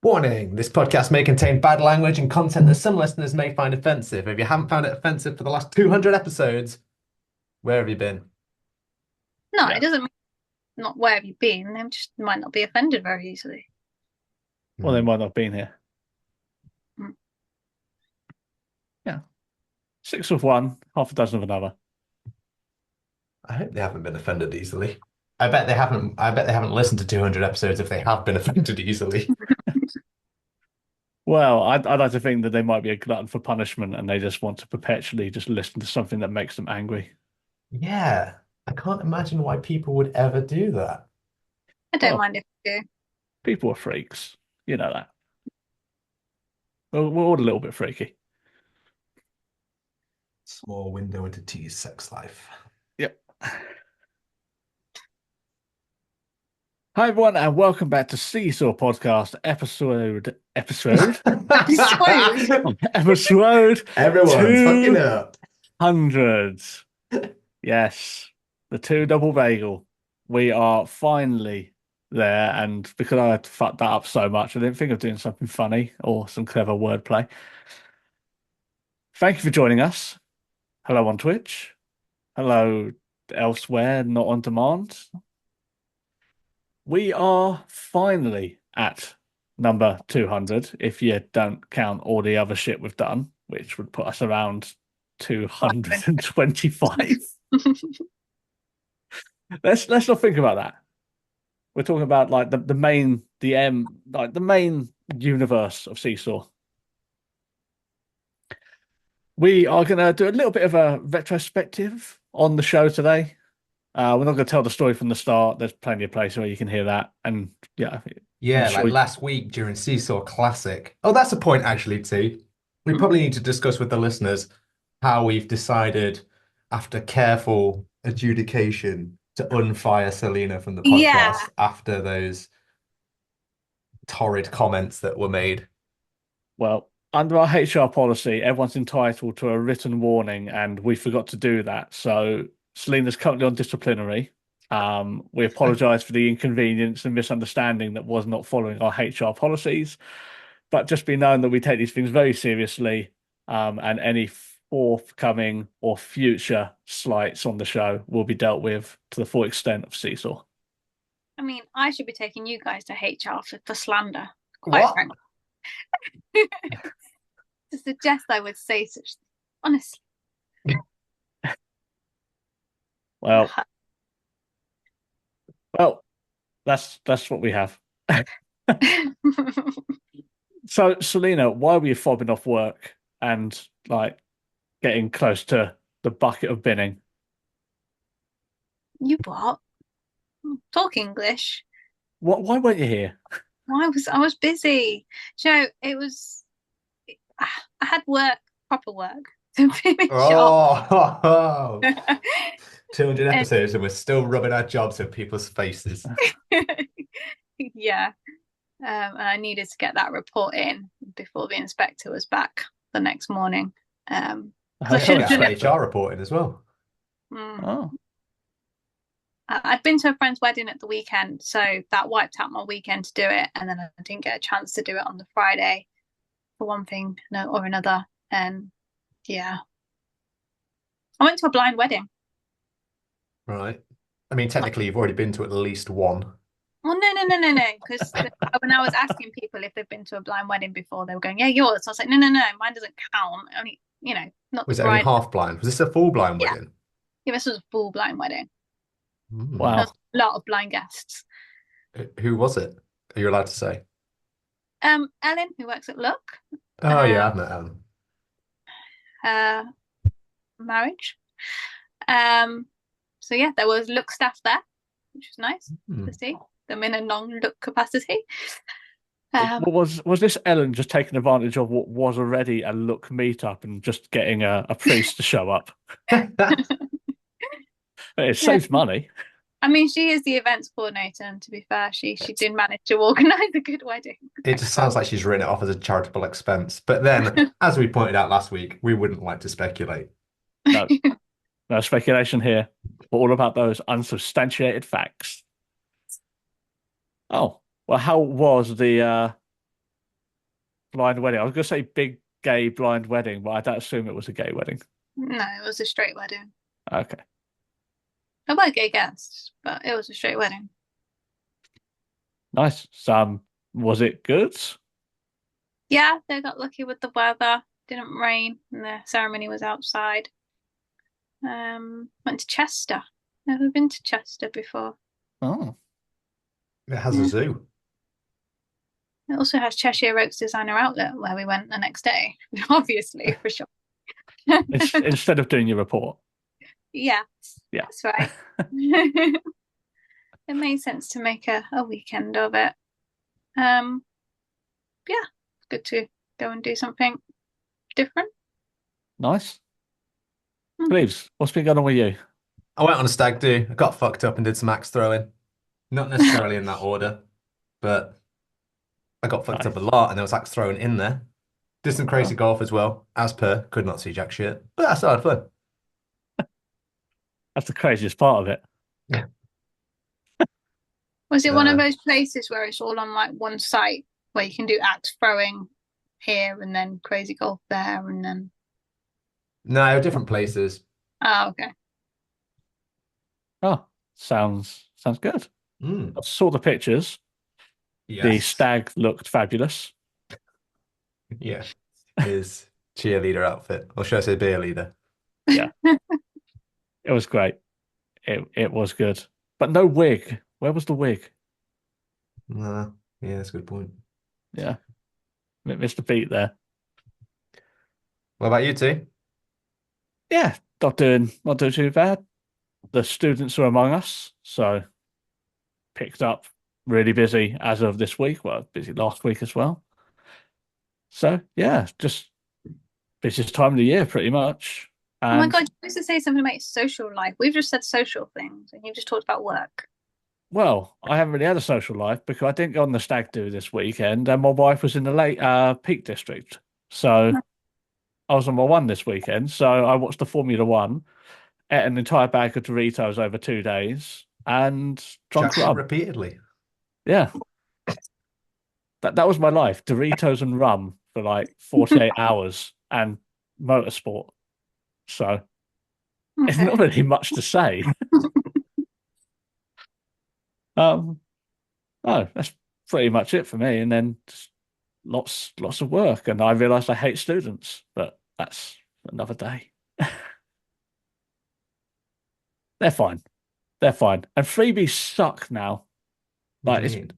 Warning, this podcast may contain bad language and content that some listeners may find offensive. If you haven't found it offensive for the last 200 episodes, where have you been? No, it Yeah. doesn't mean not where have you been. They just might not be offended very easily. Well, they Hmm. might not have been here. Mm. Yeah. Six of one, half a dozen of another. I hope they haven't been offended easily. I bet they haven't listened to 200 episodes if they have been offended easily. Well, I'd like to think that they might be a glutton for punishment and they just want to perpetually just listen to something that makes them angry. Yeah, I can't imagine why people would ever do that. I don't Well, mind if you do. people are freaks. You know that. We're all a little bit freaky. Small window into T's sex life. Yep. Hi everyone, and welcome back to Seesaw Podcast episode episode Everyone's fucking two up. hundreds. Yes, the two double bagel. We are finally there, and because I had fucked that up so much, I didn't think of doing something funny or some clever wordplay. Thank you for joining us. Hello on Twitch. Hello elsewhere, not on demand. We are finally at number 200, if you don't count all the other shit we've done, which would put us around 225. Let's not think about that. We're talking about like the main like the main universe of Seesaw. We are going to do a little bit of a retrospective on the show today. We're not going to tell the story from the start. There's plenty of places where you can hear that, and yeah, I'm Yeah, like sure. last week during Seesaw Classic. Oh, that's a point actually, too. We probably need to discuss with the listeners how we've decided, after careful adjudication, to unfire Selena from the Yeah. podcast after those torrid comments that were made. Well, under our HR policy, everyone's entitled to a written warning, and we forgot to do that. So Selena's currently on disciplinary. We apologize for the inconvenience and misunderstanding that was not following our HR policies, but just be known that we take these things very seriously, and any forthcoming or future slights on the show will be dealt with to the full extent of Seesaw. I mean, I should be taking you guys to HR for slander, quite What? frankly. To suggest I would say such honestly. Well, well, that's what we have. So, Selena, why were you fobbing off work and like getting close to the bucket of binning? You what? Talk English. Why weren't you here? I was busy. So it was I had work, proper work to finish off. Oh, 200 And episodes and we're still rubbing our jobs in people's faces. yeah. And I needed to get that report in before the inspector was back the next morning. How Because I I had to should come, have get done it. an Inspector? HR report in as well. Mm. Oh, I'd been to a friend's wedding at the weekend, so that wiped out my weekend to do it, and then I didn't get a chance to do it on the Friday for one thing or another. And yeah, I went to a blind wedding. Right. I mean, technically, you've already been to at least one. Well, no, because when I was asking people if they've been to a blind wedding before, they were going, "Yeah, yours." So I was like, "No, mine doesn't count. Only, not the Was it only bride." half blind? Was this a full blind Yeah, wedding? yeah, this was a full blind wedding. Hmm. There was wow. a lot of blind guests. Who was it? Are you allowed to say? Ellen, who works at Look, Oh, uh, yeah, I've met Ellen. her marriage. Um, so yeah, there was Look staff there, which was nice Hmm. to see them in a non-Look capacity. Um, Was this Ellen just taking advantage of what was already a look meetup and just getting a priest to show up? It yeah, saves money. I mean, she is the events coordinator, and to be fair, she did manage to organise a good wedding. It just sounds like she's written it off as a charitable expense. But then, as we pointed out last week, we wouldn't like to speculate. No, no speculation here. We're all about those unsubstantiated facts. Oh, well, how was the blind wedding. I was going to say big gay blind wedding, but I don't assume it was a gay wedding. No, it was a straight wedding. Okay. There were gay guests, but it was a straight wedding. Nice. Was it good? Yeah, they got lucky with the weather. Didn't rain, and the ceremony was outside. Went to Chester. Never been to Chester before. Oh, It has a zoo. It also has Cheshire Oaks Designer Outlet where we went the next day, obviously, for sure. instead of doing your report. Yeah, Yeah. that's right. It made sense to make a weekend of it. Yeah, it's good to go and do something different. Nice. Hmm. Cleaves, what's been going on with you? I went on a stag do. I got fucked up and did some axe throwing. Not necessarily in that order, but I got fucked Nice. up a lot and there was axe throwing in there. Did some crazy golf as well, as per. Could not see jack shit, but that's still had fun. That's the craziest part of it. Yeah. Was it one of those places where it's all on like one site where you can do axe throwing here and then crazy golf there and then? No, different places. Oh, okay. Oh, sounds good. Mm. I saw the pictures. Yes. The stag looked fabulous. Yeah. His cheerleader outfit. Or should I say beer leader? Yeah. It was great. It was good. But no wig. Where was the wig? Nah, yeah, that's a good point. Yeah. Missed the beat there. What about you two? Yeah, not doing too bad. The students are among us, so picked up really busy as of this week. Well, busy last week as well. So yeah, just busiest time of the year pretty much. Oh my God, you used to say something about your social life. We've just said social things and you just talked about work. Well, I haven't really had a social life because I didn't go on the stag do this weekend, and my wife was in the late Peak District. So I was on my one this weekend. So I watched the Formula One, ate an entire bag of Doritos over 2 days, and drunk Jack shit rum. repeatedly. Yeah. That was my life. Doritos and rum for like 48 hours and motorsport. So it's not really much to say. No, that's pretty much it for me. And then just lots of work. And I realized I hate students, but that's another day. They're fine. They're fine. And freebies suck now. What Like do you it's mean?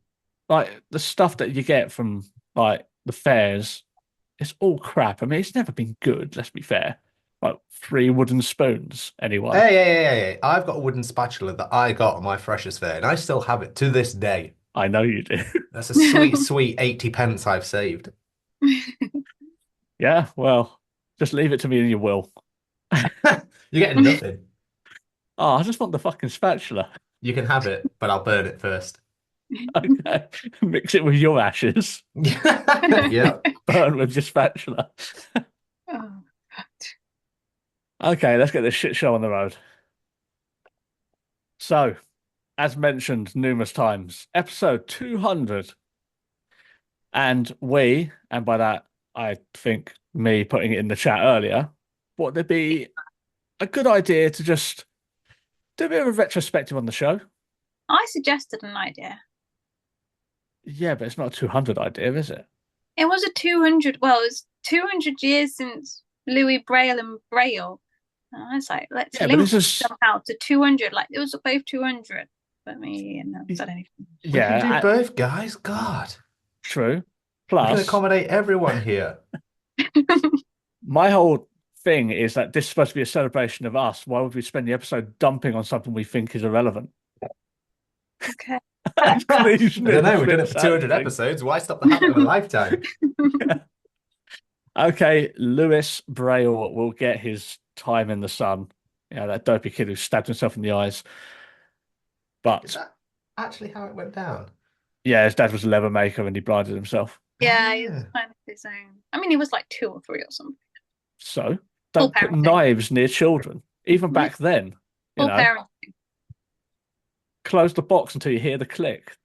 like the stuff that you get from like the fairs, it's all crap. I mean, it's never been good, let's be fair. Like 3 wooden spoons, anyway. Hey. I've got a wooden spatula that I got on my freshers fair, and I still have it to this day. I know you do. That's a sweet, sweet 80 pence I've saved. Yeah, well, just leave it to me in your will. You're getting nothing. Oh, I just want the fucking spatula. You can have it, but I'll burn it first. Okay. Mix it with your ashes. Yeah. Burn with your spatula. Oh, Okay, let's get this shit show on the road. So, as mentioned numerous times, episode 200. And and by that, I think me putting it in the chat earlier, would there be a good idea to just do a bit of a retrospective on the show? I suggested an idea. Yeah, but it's not a 200 idea, is it? It was a 200, well, it's 200 years since Louis Braille and Braille. And I was like, let's link somehow to 200. Like, it was both 200. But me, no, I don't even. Yeah, we can do both, guys. God. True. Plus, we can accommodate everyone here. My whole thing is that this is supposed to be a celebration of us. Why would we spend the episode dumping on something we think is irrelevant? Okay. I don't know. We've done it for 200 episodes. Why stop the habit of a lifetime? Yeah. Okay, Louis Braille will get his time in the sun. Yeah, that dopey kid who stabbed himself in the eyes. But is that actually how it went down? Yeah, his dad was a leather maker and he blinded himself. Yeah, he was kind of his own. I mean, he was like 2 or 3 or something. So don't put knives near children, even back then. You know, parenting. Close the box until you hear the click.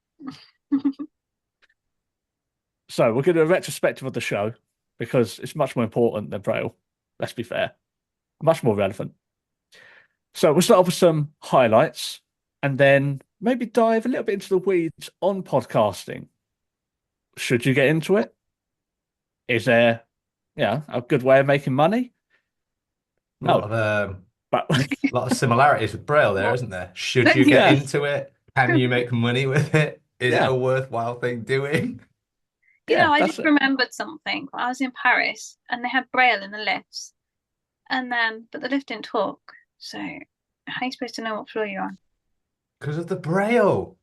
So we're going to do a retrospective of the show because it's much more important than Braille. Let's be fair. Much more relevant. So we'll start off with some highlights and then maybe dive a little bit into the weeds on podcasting. Should you get into it? Is there, a good way of making money? A No. lot of But lot of similarities with Braille there, isn't there? Should you get into it? Can you make money with it? Is it a worthwhile thing doing? I just remembered something. I was in Paris and they had Braille in the lifts, but the lift didn't talk. So how are you supposed to know what floor you're on? Because of the Braille.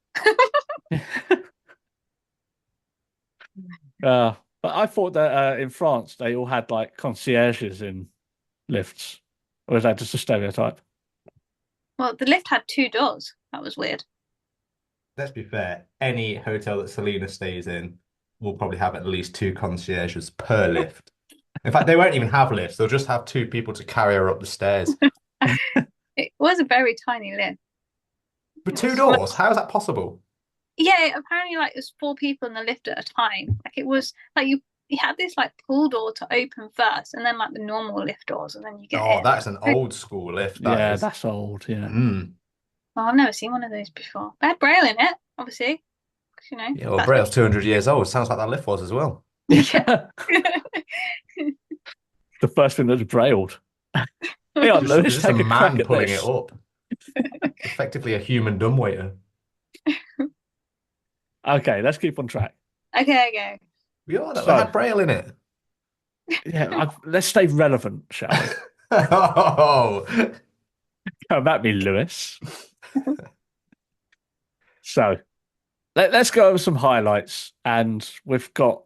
But I thought that in France they all had like concierges in lifts, or is that just a stereotype? Well, the lift had 2 doors. That was weird. Let's be fair. Any hotel that Selina stays in will probably have at least 2 concierges per lift. In fact, they won't even have lifts. They'll just have 2 people to carry her up the stairs. It was a very tiny lift. But 2 doors? How is that possible? Yeah, apparently like there's 4 people in the lift at a time. Like it was like you had this like pull door to open first, and then like the normal lift doors, and then you get in. That's an old school lift. That is. That's old. Yeah. Well, I've never seen one of those before. They had Braille in it, obviously. Yeah, well, Braille's 200 years old. Sounds like that lift was as well. Yeah. The first thing that's Brailled. Yeah, just a man pulling it up. Effectively a human dumbwaiter. Okay, let's keep on track. Okay. Yeah, that had Braille in it. Yeah, let's stay relevant, shall we? Oh, come at me, Lewis. So, let's go over some highlights, and we've got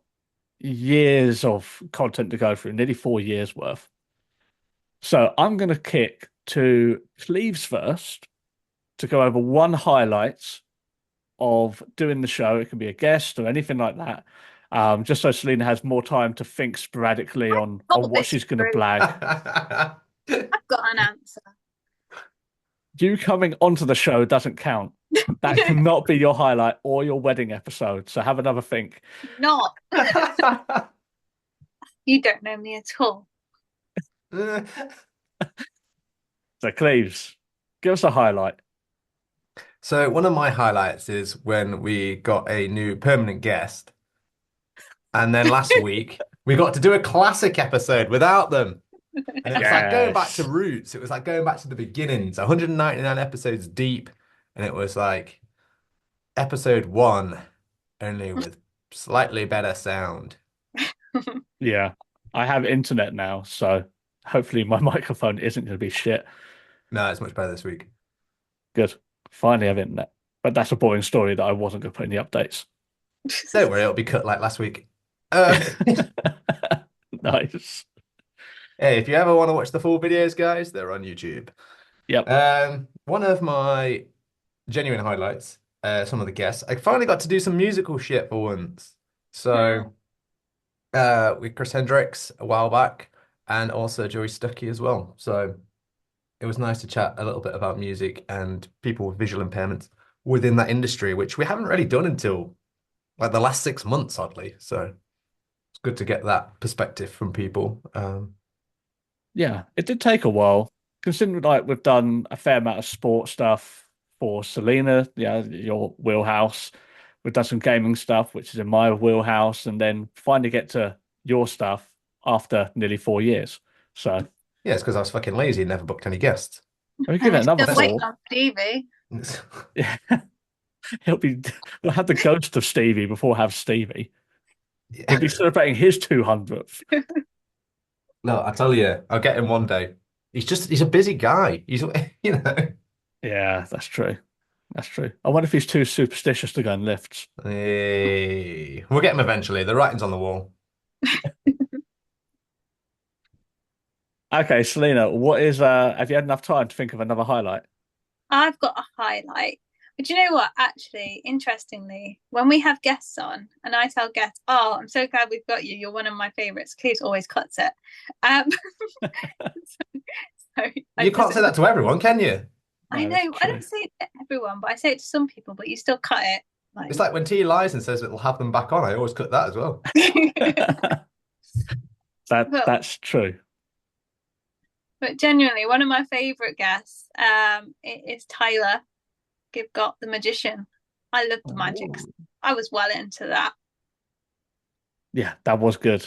years of content to go through, nearly 4 years worth. So, I'm going to kick to Cleaves first to go over one highlight of doing the show. It can be a guest or anything like that. Just so Selina has more time to think sporadically on what she's going to blag. I've got an answer. You coming onto the show doesn't count. That cannot be your highlight or your wedding episode. So have another think. Not. You don't know me at all. So Cleaves, give us a highlight. So one of my highlights is when we got a new permanent guest. And then last week, we got to do a classic episode without them. And it was like going back to roots. It was like going back to the beginnings, 199 episodes deep. And it was like episode 1, only with slightly better sound. Yeah, I have internet now, so hopefully my microphone isn't going to be shit. No, it's much better this week. Good. Finally have internet. But that's a boring story that I wasn't going to put in the updates. Don't worry, it'll be cut like last week. Nice. Hey, if you ever want to watch the full videos, guys, they're on YouTube. Yep. One of my genuine highlights, some of the guests, I finally got to do some musical shit for once. So, with Chris Hendricks a while back, and also Joey Stuckey as well. So, it was nice to chat a little bit about music and people with visual impairments within that industry, which we haven't really done until like the last 6 months, oddly. So, it's good to get that perspective from people. Yeah, it did take a while, considering like we've done a fair amount of sport stuff for Selina, your wheelhouse. We've done some gaming stuff, which is in my wheelhouse, and then finally get to your stuff after nearly 4 yees. So yeah, it's because I was fucking lazy and never booked any guests. We give it another 4. Waiting on Stevie. Yeah, we'll have the ghost of Stevie before we have Stevie. Yeah. He'll be celebrating his 200th. No, I tell you, I'll get him one day. He's a busy guy. He's, you know. Yeah, that's true. That's true. I wonder if he's too superstitious to go in lifts. Hey, we'll get him eventually. The writing's on the wall. Okay, Selina, what is have you had enough time to think of another highlight? I've got a highlight. But you know what? Actually, interestingly, when we have guests on and I tell guests, oh, I'm so glad we've got you. You're one of my favorites. Cleves always cuts it. You can't say that to everyone, can you? I know. I don't say it to everyone, but I say it to some people, but you still cut it. Like, It's like when T lies and says it'll have them back on. I always cut that as well. but That's true. genuinely, one of my favorite guests, is Tyler. Give got the magician. I love the magic. Ooh. I was well into that. Yeah, that was good.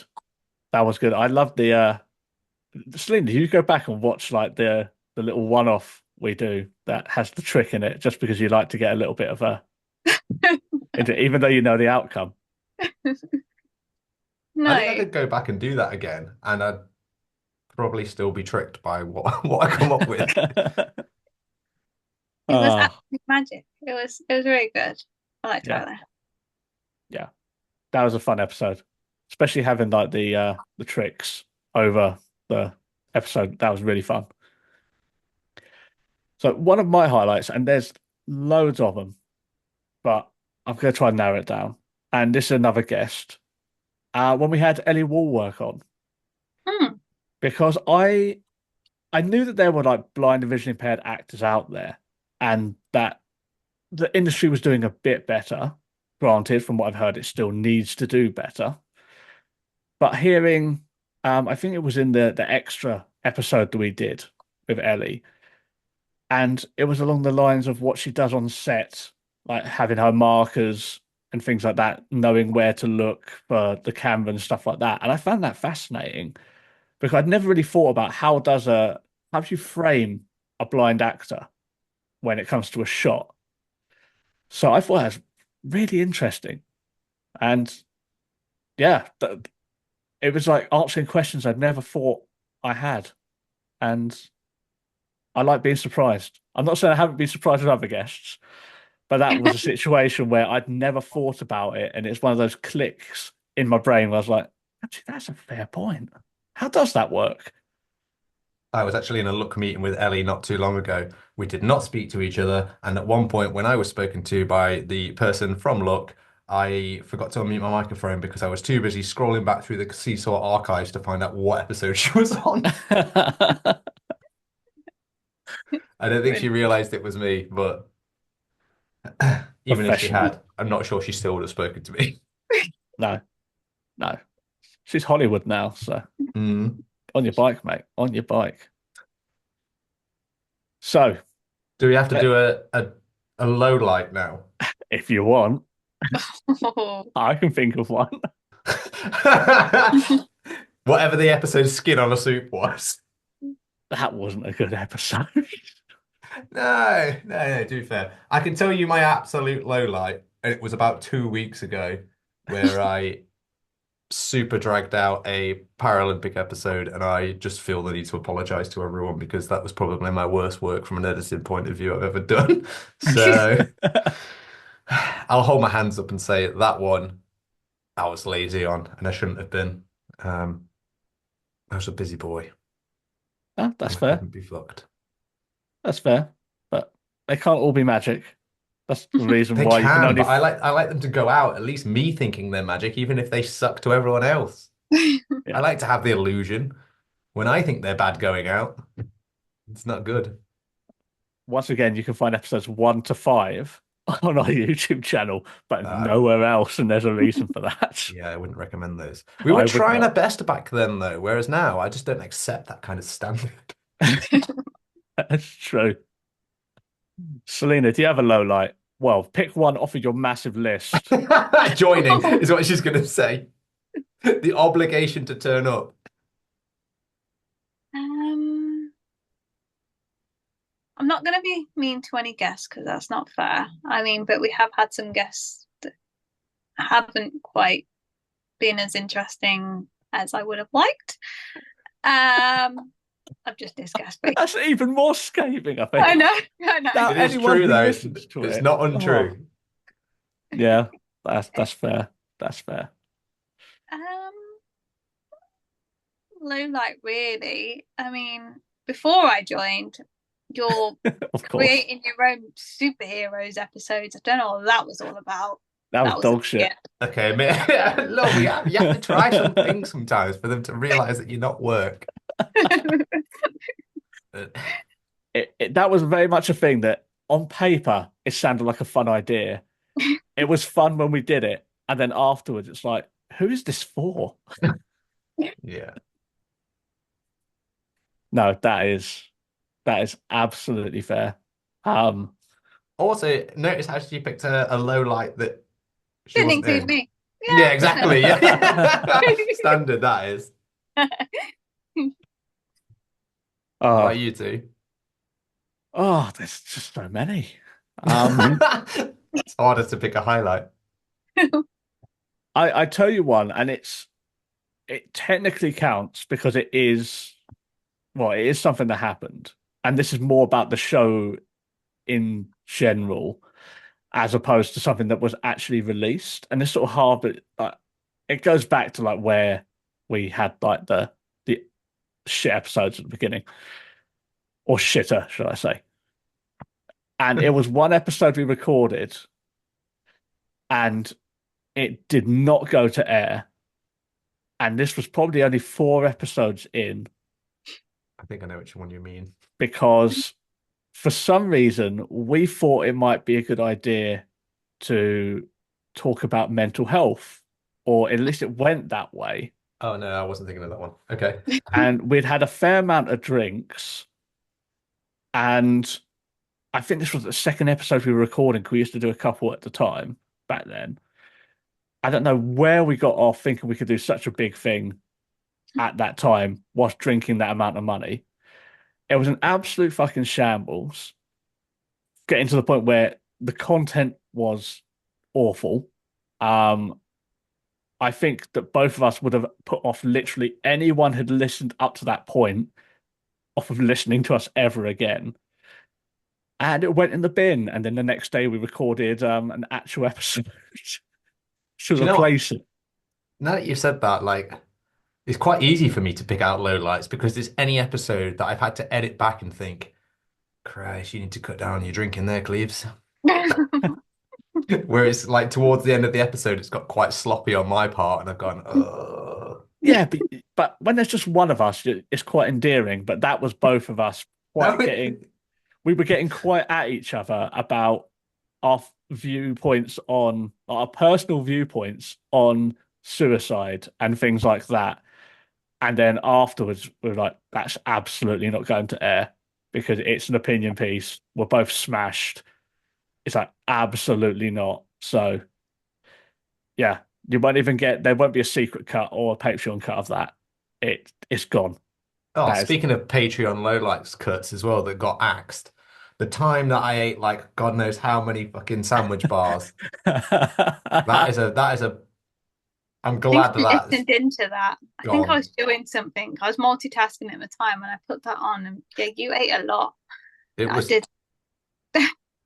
That was good. I love the Selena, you go back and watch like the little one-off we do that has the trick in it, just because you like to get a little bit of a even though you know the outcome. I think I No, could go back and do that again, and I'd probably still be tricked by what I come up with. it was Ah, absolute magic. It was very good. I like yeah, Tyler. yeah. That was a fun episode, especially having like the tricks over the episode. That was really fun. So one of my highlights, and there's loads of them, but I'm going to try and narrow it down. And this is another guest. When we had Ellie Woolwork on, Hmm. because I knew that there were like blind and vision impaired actors out there, and that the industry was doing a bit better. Granted, from what I've heard, it still needs to do better. But hearing, I think it was in the extra episode that we did with Ellie, and it was along the lines of what she does on set, like having her markers and things like that, knowing where to look for the camera and stuff like that. And I found that fascinating because I'd never really thought about how do you frame a blind actor when it comes to a shot. So I thought that was really interesting. And yeah, it was like answering questions I'd never thought I had. And I like being surprised. I'm not saying I haven't been surprised with other guests, but that was a situation where I'd never thought about it. And it's one of those clicks in my brain where I was like, actually, that's a fair point. How does that work? I was actually in a Look meeting with Ellie not too long ago. We did not speak to each other, and at one point, when I was spoken to by the person from Look, I forgot to unmute my microphone because I was too busy scrolling back through the Seesaw archives to find out what episode she was on. I don't think she realized it was me, but even if she Professional. had, I'm not sure she still would have spoken to me. No, no. She's Hollywood now, so Mm. on your bike, mate, on your bike. So, Do we have to uh, do a low light now? if you want, Oh, I can think of one. Whatever the episode Skin on a Soup was. That wasn't a good episode. No, to be fair. I can tell you my absolute low light, and it was about 2 weeks ago, where I super dragged out a Paralympic episode, and I just feel the need to apologize to everyone because that was probably my worst work from an editing point of view I've ever done. So I'll hold my hands up and say that one I was lazy on, and I shouldn't have been. I was a busy boy, No, that's and I fair. couldn't be fucked. That's fair. But they can't all be magic. That's the reason They why you can can, only. but I like them to go out, at least me thinking they're magic, even if they suck to everyone else. I Yeah. like to have the illusion. When I think they're bad going out, it's not good. Once again, you can find episodes 1 to 5 on our YouTube channel, but Uh, nowhere else, and there's a reason for that. yeah, I wouldn't recommend those. We were I would trying our not. best back then, though, whereas now I just don't accept that kind of standard. That's true. Selena, do you have a low light? Well, pick one off of your massive list. Joining is what she's going to say. The obligation to turn up. um, I'm not going to be mean to any guests because that's not fair. I mean, but we have had some guests that haven't quite been as interesting as I would have liked. I've just discussed, but That's even more scathing, I think. I know, I know. Now, It is anyone true, who though. listens to It's it, not oh, untrue. yeah, that's fair. That's fair. Um, Low light, really. I mean, before I joined, you're Of course, creating your own superheroes episodes. I don't know what that was all about. that was That was dog shit. Okay, look, you have to try some things sometimes for them to realize that you're not work. That was very much a thing that on paper it sounded like a fun idea, It was fun when we did it, and then afterwards, it's like, who is this for? Yeah. No, that is absolutely fair. Um, Also, notice how she picked a low light that she Didn't wasn't include in. me. Yeah, Yeah. exactly. Yeah, yeah. Standard, that is. What oh, about you two? there's just so many. Um, It's harder to pick a highlight. I tell you one, and it technically counts because it is something that happened, and this is more about the show in general as opposed to something that was actually released. And it's sort of hard, but it goes back to like where we had like the shit episodes at the beginning, or shitter, should I say? And it was one episode we recorded, and it did not go to air. And this was probably only 4 episodes in I think I know which one you mean. because for some reason we thought it might be a good idea to talk about mental health, or at least it went that way. Oh no, I wasn't thinking of that one. Okay. And we'd had a fair amount of drinks, and I think this was the second episode we were recording. 'Cause we used to do a couple at the time back then. I don't know where we got off thinking we could do such a big thing at that time whilst drinking that amount of money. It was an absolute fucking shambles, getting to the point where the content was awful. Um, I think that both of us would have put off literally anyone had listened up to that point off of listening to us ever again. And it went in the bin. And then the next day we recorded an actual episode Do to you know what? replace it. Now that you said that, like, it's quite easy for me to pick out lowlights because there's any episode that I've had to edit back and think, Christ, you need to cut down your drinking there, Cleaves. Where it's like towards the end of the episode, it's got quite sloppy on my part, and I've gone, oh. Yeah, but when there's just one of us, it's quite endearing. But that was both of us No, quite getting, we were getting quite at each other about our viewpoints on our personal viewpoints on suicide and things like that. And then afterwards, we were like, that's absolutely not going to air because it's an opinion piece. We're both smashed. It's like, absolutely not. So, yeah, you won't even get, there won't be a secret cut or a Patreon cut of that. It's gone. Oh, That is. speaking of Patreon lowlights cuts as well that got axed, the time that I ate like God knows how many fucking sandwich bars. That is a. I'm I think glad that I that's listened into that. I think I was gone. doing something. I was multitasking at the time when I put that on, and yeah, you ate a lot. It I was. did.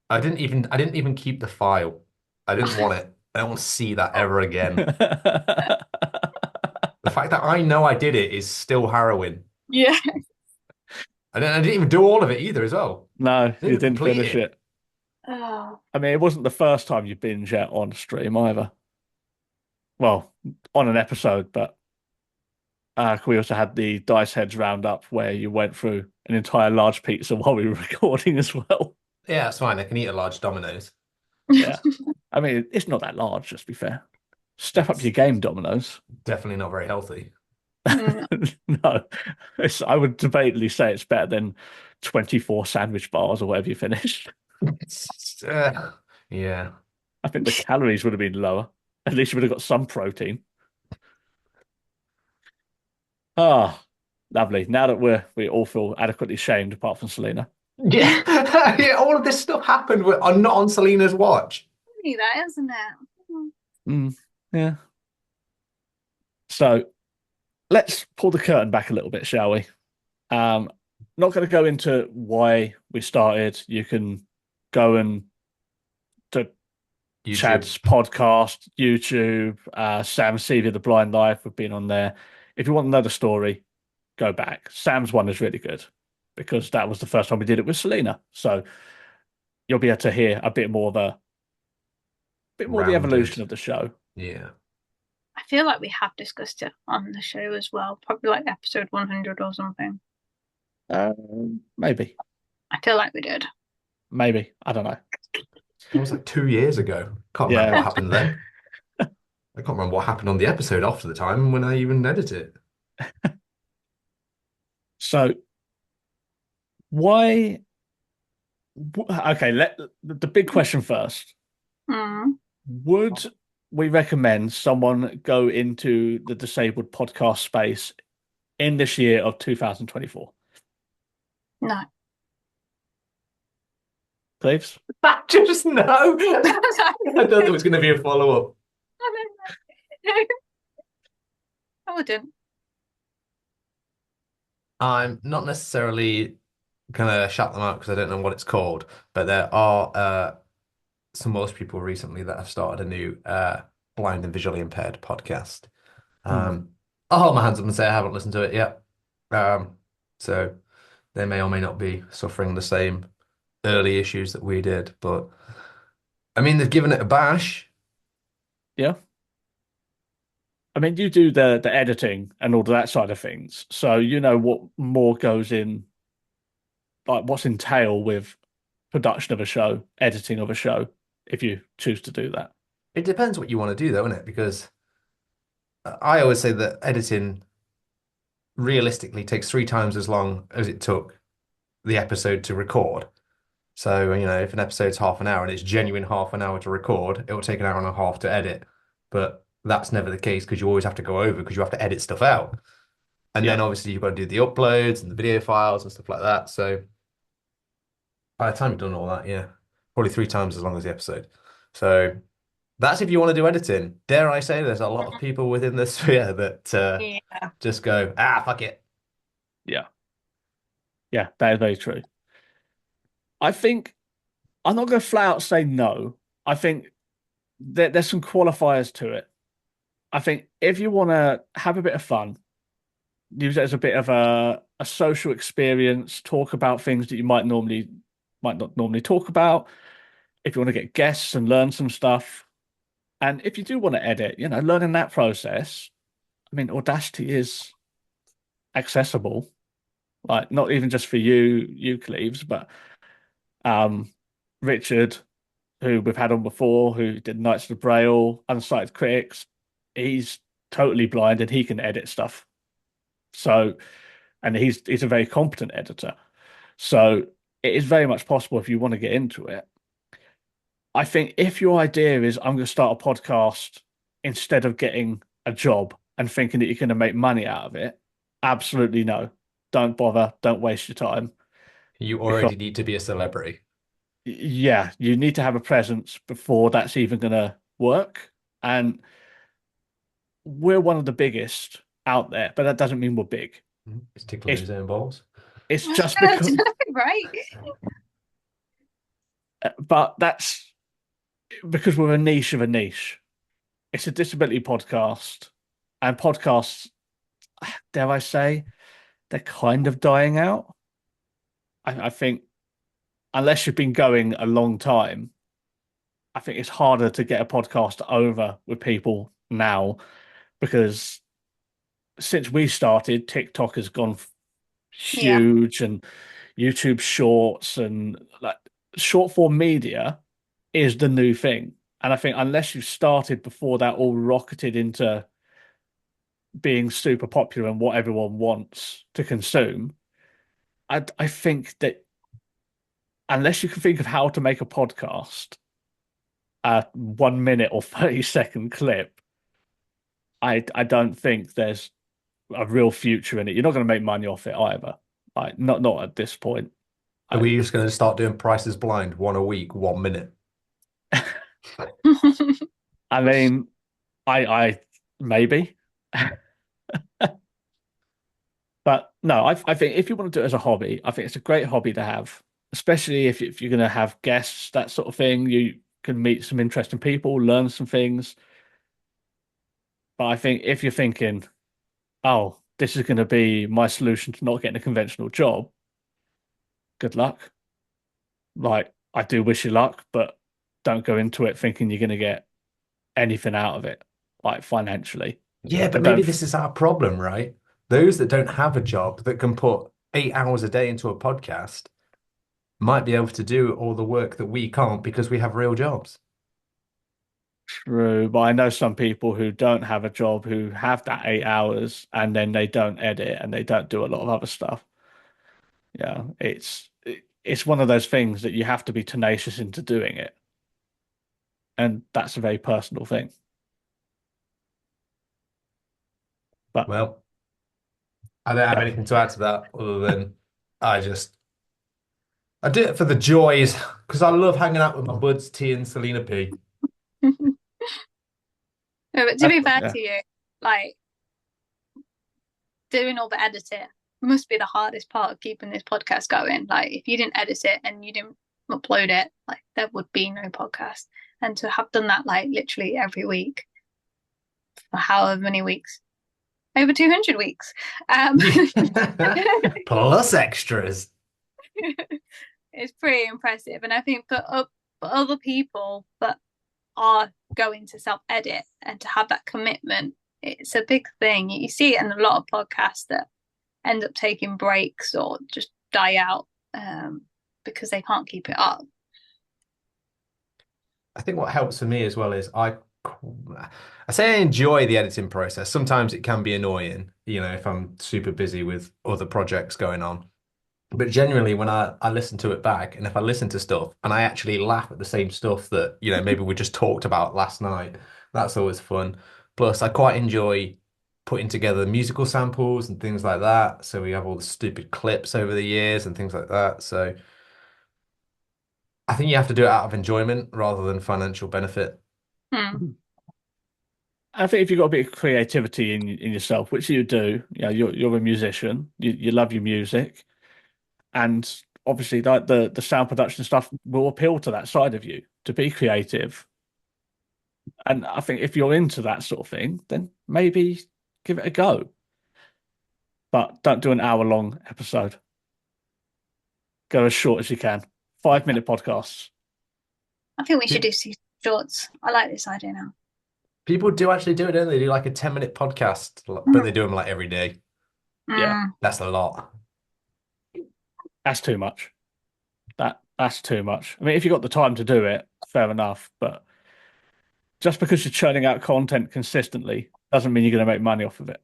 I didn't even keep the file. I didn't want it. I don't want to see that ever again. The fact that I know I did it is still harrowing. Yeah. I didn't even do all of it either as well. No, I didn't you even didn't complete finish it. it. Oh, I mean, it wasn't the first time you binge out on stream either. Well, on an episode, but we also had the Dice Heads roundup where you went through an entire large pizza while we were recording as well. Yeah, it's fine. I can eat a large Domino's. Yeah. I mean, it's not that large, just to be fair. Step up It's your game, Domino's. definitely not very healthy. mm. No, I would debatably say it's better than 24 sandwich bars or whatever you finished. Yeah. I think the calories would have been lower. At least you would have got some protein. Ah, lovely. Now that we all feel adequately shamed, apart from Selena. Yeah. Yeah, all of this stuff happened not on Selena's watch. Funny that, isn't it? Mm, yeah. So let's pull the curtain back a little bit, shall we? Um, Not going to go into why we started. You can go and to YouTube. Chad's podcast, YouTube, Sam Seavey, The Blind Life. We've been on there. If you want to know the story, go back. Sam's one is really good because that was the first time we did it with Selena. So you'll be able to hear a bit more of the Rounded. evolution of the show. Yeah. I feel like we have discussed it on the show as well, probably like episode 100 or something. Maybe, I feel like we did. maybe. I don't know. That was like 2 years ago. Can't remember Yeah. what happened then. I can't remember what happened on the episode after the time when I even edited it. So why? Okay, the big question first. Mm. Would we recommend someone go into the disabled podcast space in this year of 2024? No. Cleaves? Just no. I thought there was going to be a follow-up. I wouldn't. I'm not necessarily gonna shout them out because I don't know what it's called, but there are some Welsh people recently that have started a new blind and visually impaired podcast. I'll hold my hands up and say I haven't listened to it yet. So they may or may not be suffering the same early issues that we did, but I mean they've given it a bash. Yeah. I mean, you do the editing and all of that side of things, so you know what more goes in, like what's entailed with production of a show, editing of a show, if you choose to do that. It depends what you want to do though, innit? Because I always say that editing realistically takes 3 times as long as it took the episode to record. So, if an episode's half an hour and it's genuine half an hour to record, it will take an hour and a half to edit. But that's never the case because you always have to go over because you have to edit stuff out. And then Yeah. obviously you've got to do the uploads and the video files and stuff like that. So by the time you've done all that, yeah, probably 3 times as long as the episode. So that's if you want to do editing. Dare I say there's a lot of people within the sphere that Yeah. just go, fuck it. Yeah. Yeah, that is very true. I think I'm not going to flat out say no. I think there's some qualifiers to it. I think if you want to have a bit of fun, use it as a bit of a social experience, talk about things that you might not normally talk about. If you want to get guests and learn some stuff, and if you do want to edit, learning that process. I mean, Audacity is accessible, like not even just for you Cleaves, but Richard, who we've had on before, who did Knights of Braille, Unsighted Critics, he's totally blind and he can edit stuff. So, and he's a very competent editor. So it is very much possible if you want to get into it. I think if your idea is I'm going to start a podcast instead of getting a job and thinking that you're going to make money out of it, absolutely no. Don't bother. Don't waste your time. You Because already need to be a celebrity. yeah, you need to have a presence before that's even going to work. And we're one of the biggest out there, but that doesn't mean we're big. He's tickling It's his own balls. it's just because, Right. but that's because we're a niche of a niche. It's a disability podcast, and podcasts, dare I say, they're kind of dying out. I think unless you've been going a long time, I think it's harder to get a podcast over with people now because since we started, TikTok has gone Yeah. huge and YouTube Shorts and like short form media is the new thing. And I think unless you started before that all rocketed into being super popular and what everyone wants to consume, I think that unless you can think of how to make a podcast, a 1 minute or 30-second clip, I don't think there's a real future in it. You're not going to make money off it either. Like not at this point. Are we just going to start doing Prices Blind, one a week, 1 minute? I mean, I maybe. But no, I think if you want to do it as a hobby, I think it's a great hobby to have, especially if you're going to have guests, that sort of thing. You can meet some interesting people, learn some things. But I think if you're thinking, oh, this is going to be my solution to not getting a conventional job, good luck. Like, I do wish you luck, but don't go into it thinking you're going to get anything out of it, like financially. Yeah, but And maybe don't, this is our problem, right? Those that don't have a job that can put 8 hours a day into a podcast might be able to do all the work that we can't because we have real jobs. True, but I know some people who don't have a job who have that 8 hours and then they don't edit and they don't do a lot of other stuff. Yeah, it's one of those things that you have to be tenacious into doing it, and that's a very personal thing. But Well, I don't have yeah, anything to add to that other than I just I do it for the joys because I love hanging out with my buds T and Selena P. No, but to be fair yeah, to you, like doing all the editing must be the hardest part of keeping this podcast going. Like if you didn't edit it and you didn't upload it, like there would be no podcast. And to have done that like literally every week for however many weeks, over 200 weeks, Plus extras. it's pretty impressive. And I think for other people that are going to self-edit and to have that commitment, it's a big thing. You see it in a lot of podcasts that end up taking breaks or just die out because they can't keep it up. I think what helps for me as well is I say I enjoy the editing process. Sometimes it can be annoying, if I'm super busy with other projects going on. But genuinely, when I listen to it back, and if I listen to stuff and I actually laugh at the same stuff that, maybe we just talked about last night, that's always fun. Plus, I quite enjoy putting together musical samples and things like that. So we have all the stupid clips over the years and things like that. So I think you have to do it out of enjoyment rather than financial benefit. Hmm. I think if you've got a bit of creativity in yourself, which you do, you're a musician, you love your music, and obviously like the sound production stuff will appeal to that side of you to be creative. And I think if you're into that sort of thing, then maybe give it a go. But don't do an hour-long episode. Go as short as you can. 5-minute podcasts. I think we should Pe- do season shorts. I like this idea now. People do actually do it, don't they? They do like a 10-minute podcast, but they do them like every day. Yeah, Mm. That's a lot. that's too much. That's too much. I mean, if you've got the time to do it, fair enough. But just because you're churning out content consistently doesn't mean you're going to make money off of it.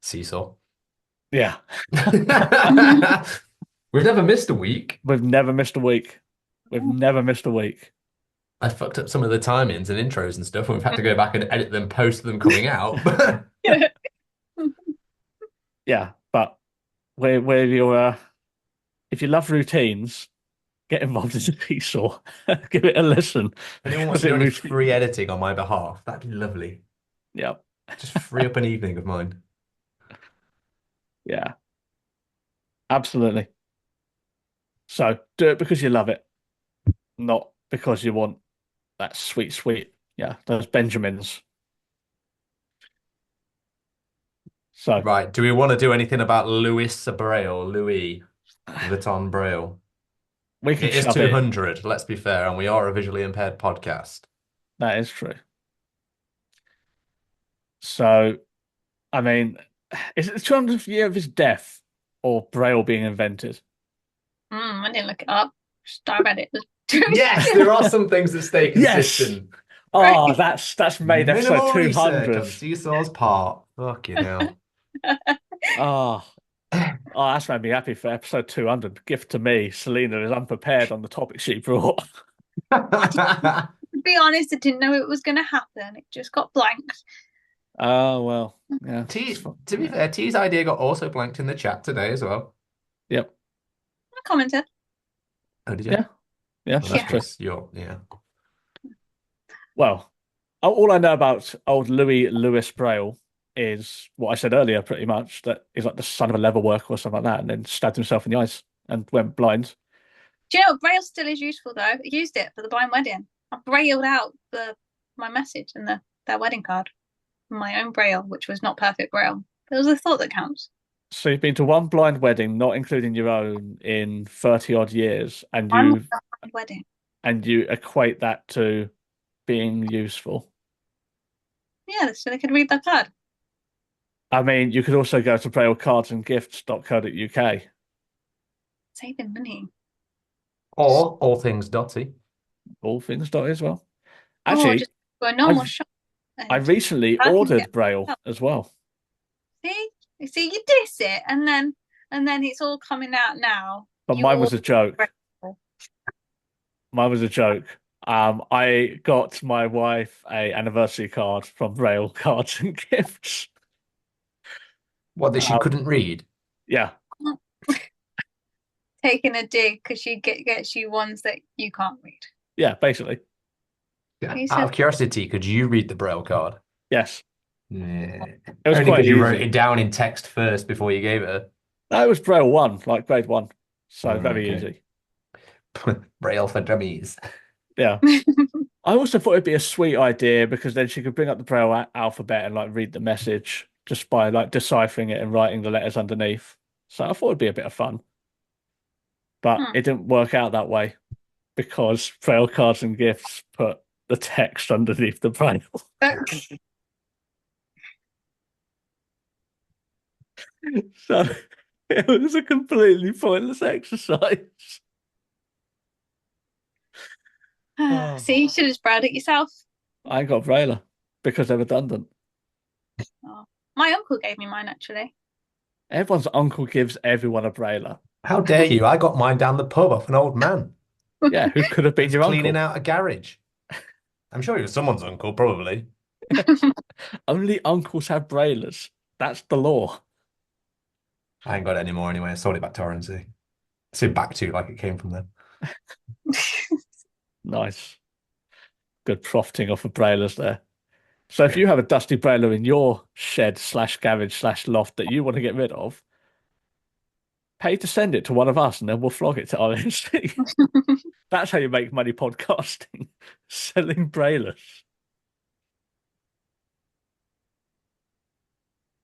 Seesaw. Yeah. We've never missed a week. We've never missed a week. We've never missed a week. I fucked up some of the timings and intros and stuff, and we've had to go back and edit them post them coming out. Yeah, but where you're if you love routines, get involved in the seesaw. Give it a listen. Anyone wants to do any free editing on my behalf, that'd be lovely. Yeah. Just free up an evening of mine. Yeah. Absolutely. So do it because you love it, not because you want that sweet, yeah, those Benjamins. So Right, do we want to do anything about Louis Vuitton Braille? we can It is shove it. 200, let's be fair, and we are a visually impaired podcast. That is true. So, I mean, is it the 200th year of his death or Braille being invented? I didn't look it up. Just dive at it. Yes, there are some things that stay Yes. consistent. Oh, that's made Minimal episode research on 200. Seesaw's part. Fucking hell. Oh, that's made me happy for episode 200. Gift to me. Selina is unprepared on the topic she brought. To be honest, I didn't know it was going to happen. It just got blanked. Oh, well, yeah. To be fair, T's idea got also blanked in the chat today as well. Yep. I commented. Oh, did you? Yeah. Yeah, Well, that's true. Yeah. Well, all I know about old Louis Braille is what I said earlier, pretty much, that he's like the son of a leather worker or something like that, and then stabbed himself in the eyes and went blind. Do you know Braille still is useful though? I used it for the blind wedding. I brailled out my message and their wedding card. My own Braille, which was not perfect Braille. But it was a thought that counts. So you've been to one blind wedding, not including your own, in 30 odd years, and Blind wedding. you equate that to being useful. Yeah, so they could read their card. I mean, you could also go to braillecardsandgifts.co.uk. Saving money. Or all things Dotty. All things dot as well. Or Actually, just go a normal I've shop I and recently I can ordered get Braille as well. see, you diss it, and then it's all coming out now. But You mine was a ordered joke. Braille. Mine was a joke. I got my wife a anniversary card from Braille Cards and Gifts. What, that she couldn't read? Yeah, Taking a dig because she gets you ones that you can't read. yeah, basically. He Out said, of curiosity, could you read the Braille card? Yes, Yeah. it was Only quite because you wrote easy. it down in text first before you gave it her. No, it was Braille 1, like grade 1. So very Okay. easy. Braille for dummies. Yeah. I also thought it'd be a sweet idea because then she could bring up the Braille alphabet and like read the message just by like deciphering it and writing the letters underneath. So I thought it'd be a bit of fun. But hmm. it didn't work out that way because Braille Cards and Gifts put the text underneath the Braille. So it was a completely pointless exercise. Oh, See, you should have spread it yourself. I ain't got Braille because they're redundant. Oh. My uncle gave me mine actually. Everyone's uncle gives everyone a Braille. How dare you? I got mine down the pub off an old man. Yeah, who could have been He's your cleaning uncle? out a garage. I'm sure he was someone's uncle, probably. Only uncles have Brailers. That's the law. I ain't got it anymore anyway. I sold it back to RNC. So back to like it came from them. Nice. Good profiting off of Brailers there. So if you have a dusty Brailer in your shed slash garage slash loft that you want to get rid of, pay to send it to one of us and then we'll flog it to RNC. That's how you make money podcasting. Selling Brailers.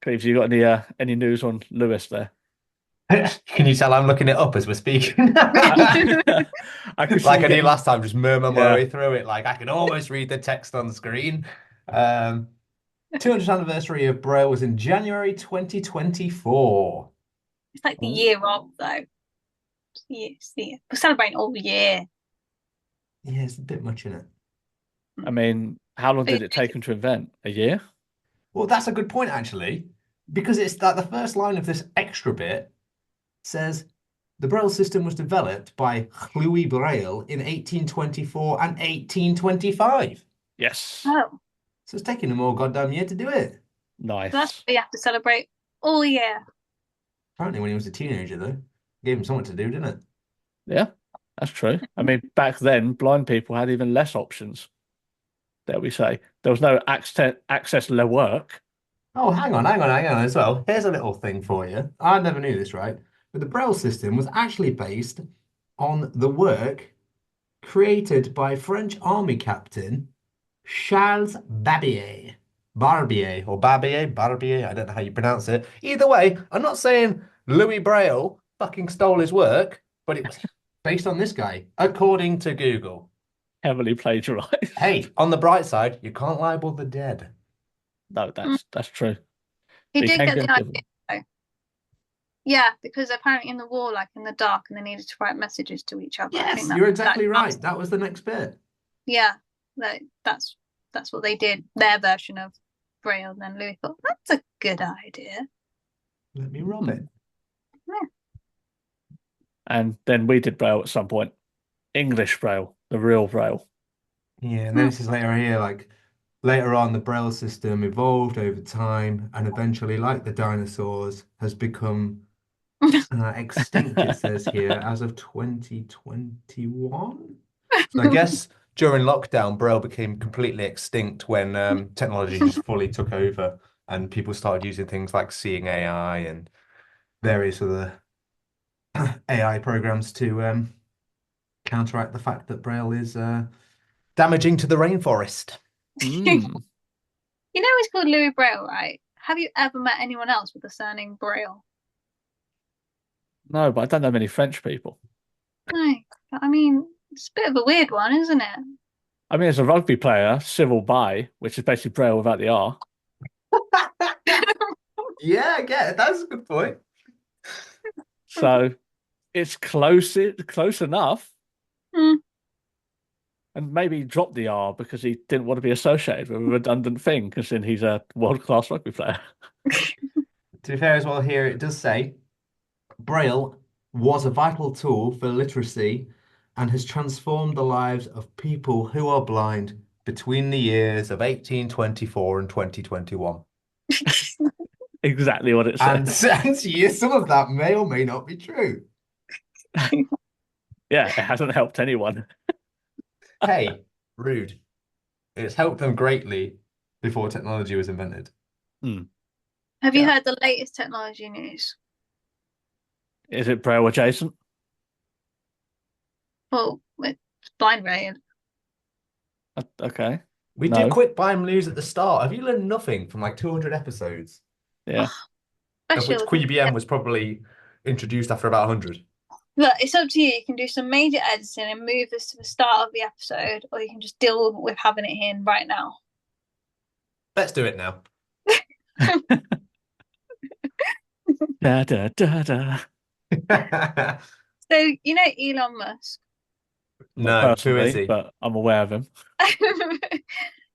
Cleaves, you got any news on Lewis there? Can you tell I'm looking it up as we're speaking? I could see Like you I did getting, last time, just murmur my yeah. way through it. Like I can almost read the text on the screen. 200th anniversary of Braille was in January 2024. It's like the year of though. Yes, yeah. We're celebrating all year. Yeah, it's a bit much in it. I mean, how long did it take him to invent? A year? Well, that's a good point, actually, because it's that the first line of this extra bit says the Braille system was developed by Louis Braille in 1824 and 1825. Yes. Oh, So it's taken them all goddamn year to do it. Nice. so that's what you have to celebrate all year. Apparently, when he was a teenager, though, gave him something to do, didn't it? Yeah, that's true. I mean, back then, blind people had even less options, dare we say. There was no access le work. Oh, hang on as well. Here's a little thing for you. I never knew this, right? But the Braille system was actually based on the work created by French army captain Charles Babier. Barbier or Barbier, I don't know how you pronounce it. Either way, I'm not saying Louis Braille fucking stole his work, but it was based on this guy, according to Google. Heavily plagiarized. Hey, on the bright side, you can't libel the dead. No, that's true. He You did can get the give idea though. Yeah, because apparently in the war, like in the dark, and they needed to write messages to each other. I Yes, think you're exactly that right. That was the next bit. yeah, that's what they did. Their version of Braille. And then Louis thought that's a good idea. Let me rob it. Yeah. And then we did Braille at some point. English Braille, the real Braille. Yeah, and then it says later here, like later on, the Braille system evolved over time and eventually, like the dinosaurs, has become extinct, it says here, as of 2021. So I guess during lockdown, Braille became completely extinct when technology just fully took over and people started using things like Seeing AI and various other AI programs to counteract the fact that Braille is damaging to the rainforest. Mm. You know he's called Louis Braille, right? Have you ever met anyone else with the surname Braille? No, but I don't know many French people. No, I mean it's a bit of a weird one, isn't it? I mean, as a rugby player, civil by, which is basically Braille without the R. Yeah, I get it. That's a good point. So it's close enough. Hmm. And maybe he dropped the R because he didn't want to be associated with a redundant thing, considering he's a world-class rugby player. To be fair as well, here it does say Braille was a vital tool for literacy and has transformed the lives of people who are blind between the years of 1824 and 2021. Exactly what it And, says. and yes, some of that may or may not be true. Yeah, it hasn't helped anyone. Hey, rude. It's helped them greatly before technology was invented. Hmm. Have you Yeah. heard the latest technology news? Is it Braille adjacent? Well, it's blind related. Okay. We do No. quick Bime news at the start. Have you learned nothing from like 200 episodes? Yeah. Of which Especially with QBM was probably introduced after about 100. look, it's up to you. You can do some major editing and move this to the start of the episode, or you can just deal with having it in right now. Let's do it now. Da, da, da, da. So you know Elon Musk. Not No, who is personally, he? but I'm aware of him.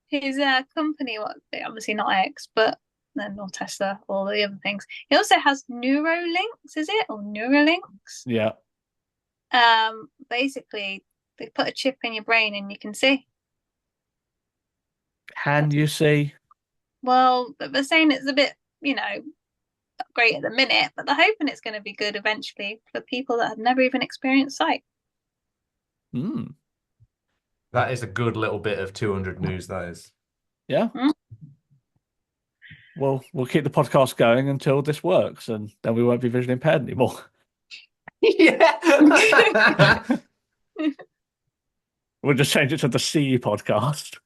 His company, what obviously not X, but then or Tesla, all the other things. He also has Neurolinks, is it or Neuralinks? Yeah. Basically, they put a chip in your brain and you can see. Can you see? Well, they're saying it's a bit, not great at the minute, but they're hoping it's going to be good eventually for people that have never even experienced sight. Hmm. That is a good little bit of 200 news, that is. Yeah. Mm. Well, we'll keep the podcast going until this works, and then we won't be visually impaired anymore. Yeah. We'll just change it to the C podcast.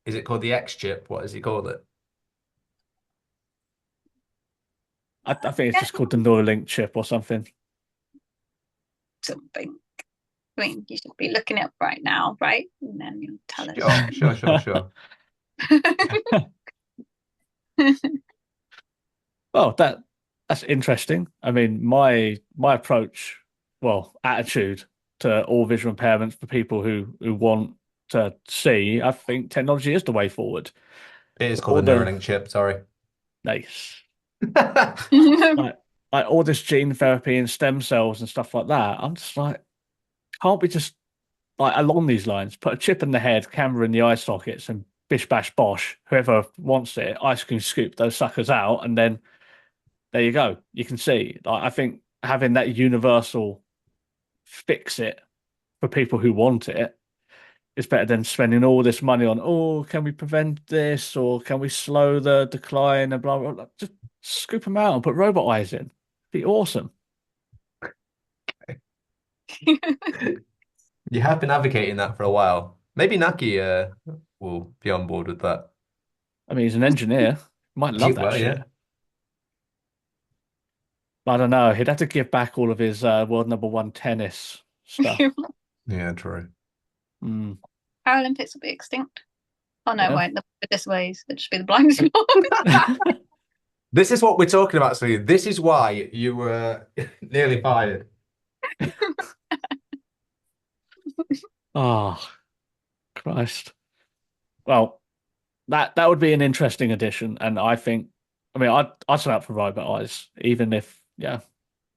Is it called the X chip? What does he call it? I think it's Yeah, just called the Neuralink chip or something. something. I mean, you should be looking it up right now, right? And then you'll tell Sure. us. Well, that's interesting. I mean, my approach, well, attitude to all visual impairments for people who want to see, I think technology is the way forward. It is called All a the Neuralink chip, sorry. nice, like like all this gene therapy and stem cells and stuff like that. I'm just like, can't we just like along these lines, put a chip in the head, camera in the eye sockets, and bish bash bosh, whoever wants it, ice cream scoop those suckers out, and then there you go. You can see. Like, I think having that universal fix it for people who want it is better than spending all this money on, oh, can we prevent this or can we slow the decline and blah, blah, blah. Just scoop them out and put robot eyes in. Be awesome. You have been advocating that for a while. Maybe Naki will be on board with that. I mean, he's an engineer. Might love that Well, shit. yeah. I don't know. He'd have to give back all of his world number one tennis stuff. Yeah, true. Mm, Paralympics will be extinct. Oh no, it yeah. won't. They'll be displays. It'll just be the blind spot. This is what we're talking about, Celine. This is why you were nearly fired. Oh, Christ. Well, that would be an interesting addition, and I think, I mean, I'd sign up for robot eyes, even if, yeah,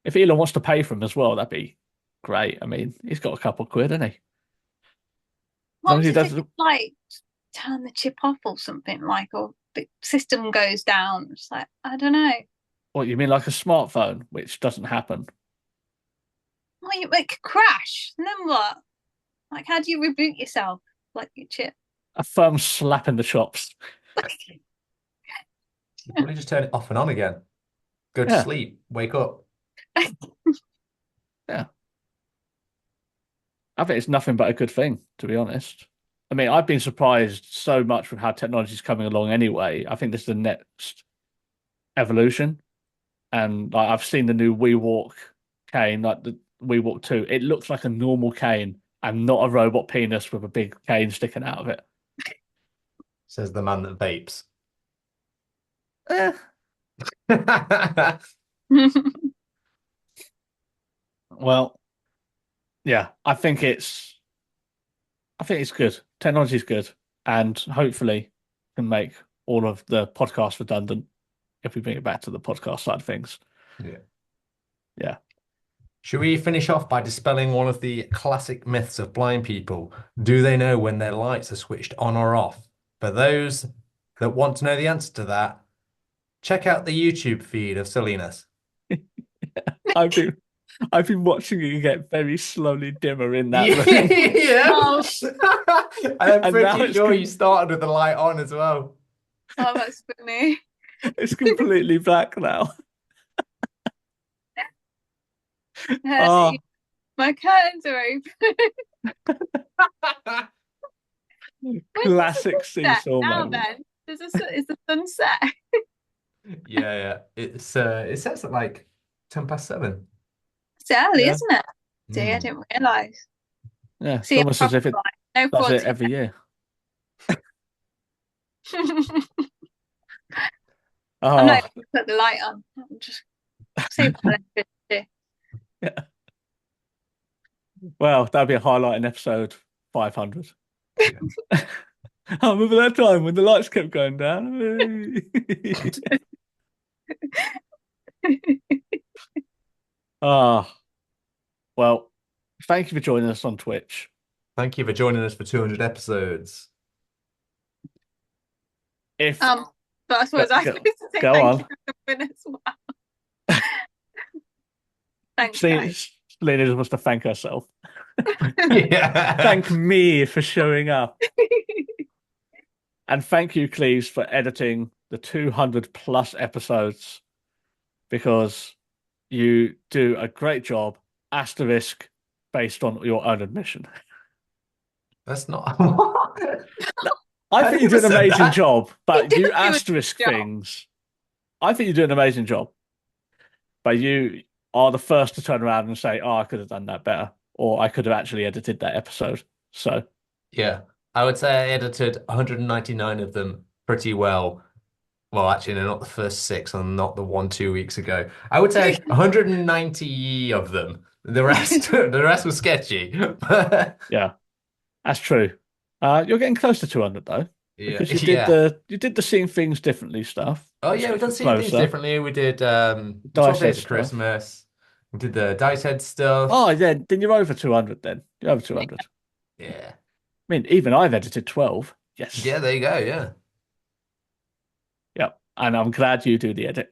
if Elon wants to pay for them as well, that'd be great. I mean, he's got a couple of quid, hasn't he? As long What as he if does, it like turn the chip off or something like, or the system goes down? It's like I don't know. what you mean, like a smartphone, which doesn't happen. Well, it could crash, and then what? Like, how do you reboot yourself? Like your chip. A firm slap in the chops. You probably just turn it off and on again. Go to Yeah, sleep, wake up. yeah. I think it's nothing but a good thing, to be honest. I mean, I've been surprised so much with how technology is coming along anyway. I think this is the next evolution. And like I've seen the new WeWalk cane, like the WeWalk 2. It looks like a normal cane and not a robot penis with a big cane sticking out of it. Says the man that vapes. Eh, Well, yeah, I think it's good. Technology's good, and hopefully can make all of the podcasts redundant if we bring it back to the podcast side of things. Yeah. Should we finish off by dispelling one of the classic myths of blind people? Do they know when their lights are switched on or off? For those that want to know the answer to that, check out the YouTube feed of Selena's. I've been watching it get very slowly dimmer in that room. Yeah. Oh. I'm And now pretty it's sure you started with the light on as well. Oh, that's funny. It's completely black now. Oh, My curtains are open. classic seesaw now moment. then, is the sunset? Yeah. It says at like 7:10. It's early, Yeah. isn't it? See, I didn't realise. Yeah, it's See, almost as if it no does fraud it every year. I'm not Oh, even gonna put the light on. I'm just save my electricity. yeah. Well, that'd be a highlight in episode 500. Yeah. I remember that time when the lights kept going down. Ah, well, thank you for joining us on Twitch. Thank you for joining us for 200 episodes. If But I suppose I Go- supposed to say go thank on. you for coming as well. Thanks, guys. Selena just wants to thank herself. Yeah. Thank me for showing up. And thank you, Cleaves, for editing the 200 plus episodes because you do a great job, asterisk, based on your own admission. That's not. I I think you never do an said amazing that. job, but You you do a asterisk job. things. I think you do an amazing job, but you are the first to turn around and say, "Oh, I could have done that better," or "I could have actually edited that episode." So, Yeah, I would say I edited 199 of them pretty well. Well, actually, no, not the first 6 and not the one 2 weeks ago. I would say 190 of them. The rest was sketchy. yeah, that's true. You're getting close to 200 though, Yeah, because you yeah. did the seeing things differently stuff. Oh which yeah, we've gets done you seeing things closer. differently. We did 12 Dice Head Days of stuff. Christmas. We did the Dice Head stuff. Oh, yeah, then you're over 200 then. You're over 200. Yeah. I mean, even I've edited 12. Yes. Yeah, there you go, yeah. Yep. And I'm glad you do the edit.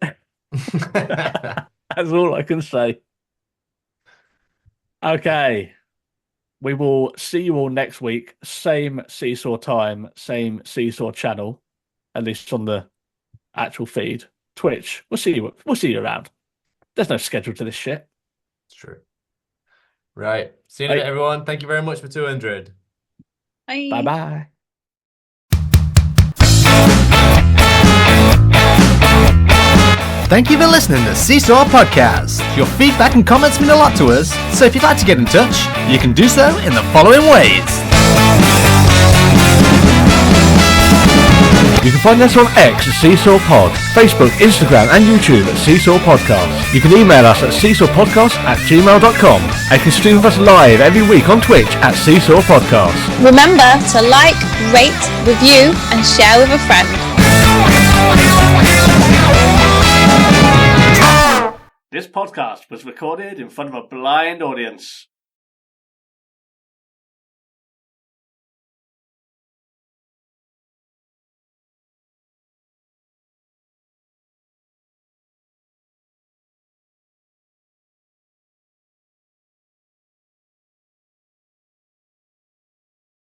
That's all I can say. Okay. We will see you all next week. Same Seesaw time, same Seesaw channel, at least on the actual feed. Twitch. We'll see you around. There's no schedule to this shit. It's true. Right. See you in a bit, everyone. Thank you very much for 200. Bye. Bye-bye. Thank you for listening to Seesaw Podcast. Your feedback and comments mean a lot to us, so if you'd like to get in touch, you can do so in the following ways. You can find us on X at Seesaw Pod, Facebook, Instagram and YouTube at Seesaw Podcast. You can email us at seesawpodcast@gmail.com and can stream with us live every week on Twitch at Seesaw Podcast. Remember to like, rate, review and share with a friend. This podcast was recorded in front of a blind audience.